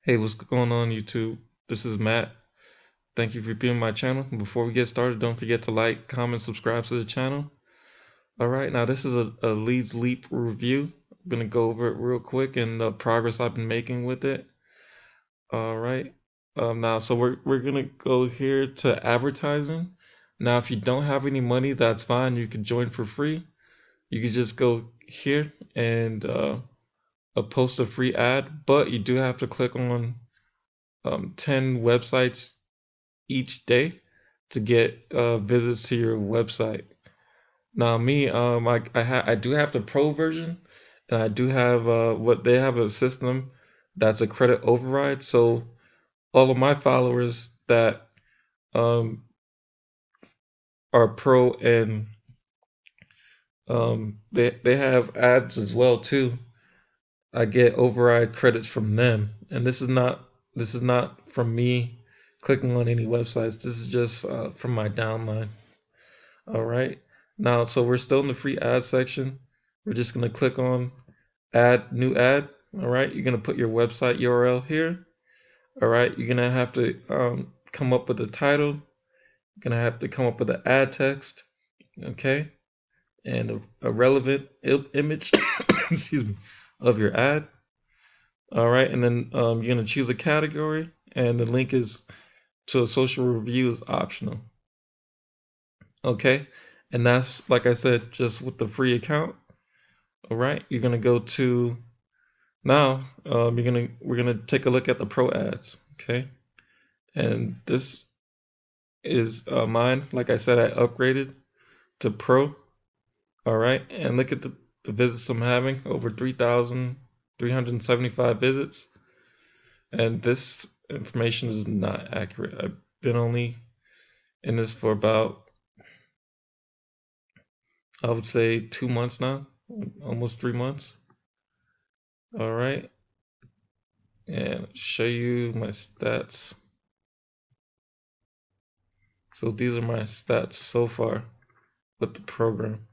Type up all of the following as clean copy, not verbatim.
Hey, what's going on YouTube? This is Matt. Thank you for being my channel. Before we get started, don't forget to like, comment, subscribe to the channel. Alright, now this is a Leadsleap review. I'm going to go over it real quick and the progress I've been making with it. Alright, now so we're going to go here to advertising. Now if you don't have any money, that's fine. You can join for free. You can just go here and post a free ad, but you do have to click on 10 websites each day to get visits to your website. Now me, I do have the pro version, and I do have what they have a system that's a credit override. So all of my followers that um, are pro and they have ads as well too. I get override credits from them, and this is not from me clicking on any websites. This is just from my downline. All right. Now, so we're still in the free ad section. We're just going to click on add new ad. All right. You're going to put your website URL here. All right. You're going to have to come up with a title. You're going to have to come up with an ad text. Okay. And a relevant image, excuse me, of your ad. All right. And then you're going to choose a category. And the link is to a social review is optional. Okay. And that's, like I said, just with the free account. All right, you're gonna go to now. We're gonna take a look at the pro ads. Okay, and this is mine. Like I said, I upgraded to pro. All right, and look at the visits I'm having, over 3,375 visits. And this information is not accurate. I've been only in this for about, I would say, 2 months now, almost 3 months. All right, and show you my stats. So these are my stats so far with the program.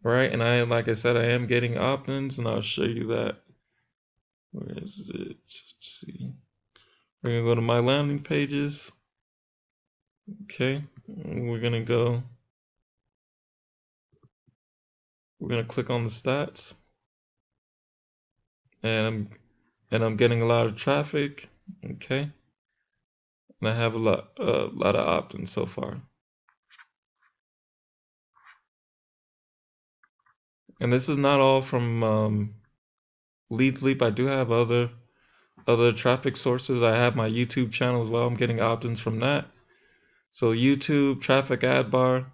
Right, and like I said, I am getting opt-ins, and I'll show you that. Where is it? Let's see. We're gonna go to my landing pages. Okay, we're gonna click on the stats, and I'm getting a lot of traffic. Okay, and I have a lot of opt-ins so far. And this is not all from Leadsleap. I do have other traffic sources. I have my YouTube channel as well. I'm getting opt-ins from that. So YouTube, Traffic Ad Bar,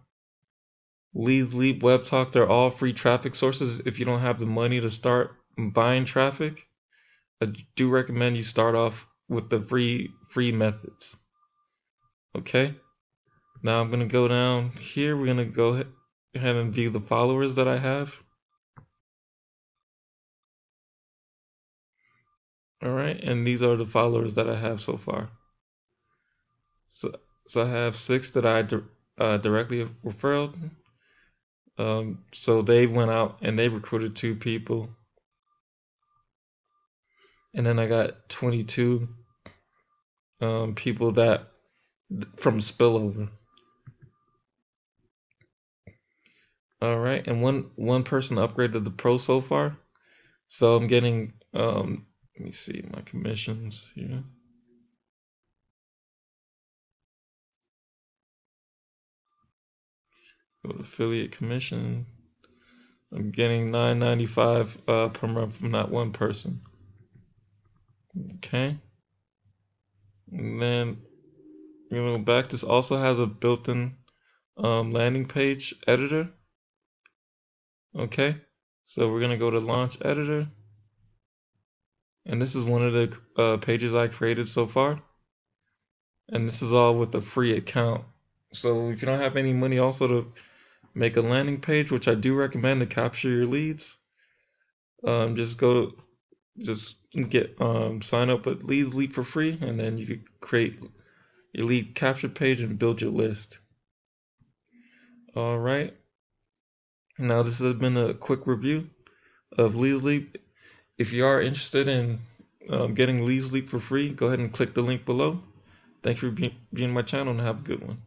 Leadsleap, Web Talk, they're all free traffic sources. If you don't have the money to start buying traffic, I do recommend you start off with the free methods. Okay. Now I'm gonna go down here. We're gonna go ahead and view the followers that I have. All right, and these are the followers that I have so far. So I have 6 that I directly referred. So they went out and they recruited 2 people. And then I got 22 people that from spillover. All right, and one person upgraded the pro so far. So I'm getting let me see my commissions here. Go to affiliate commission. I'm getting $9.95 per month from that one person. Okay. And then back. This also has a built-in landing page editor. Okay. So we're gonna go to launch editor. And this is one of the pages I created so far. And this is all with a free account. So if you don't have any money also to make a landing page, which I do recommend to capture your leads, just get sign up with Leadsleap for free, and then you could create your lead capture page and build your list. All right. Now this has been a quick review of Leadsleap. If you are interested in getting Leadsleap for free, go ahead and click the link below. Thanks for being my channel and have a good one.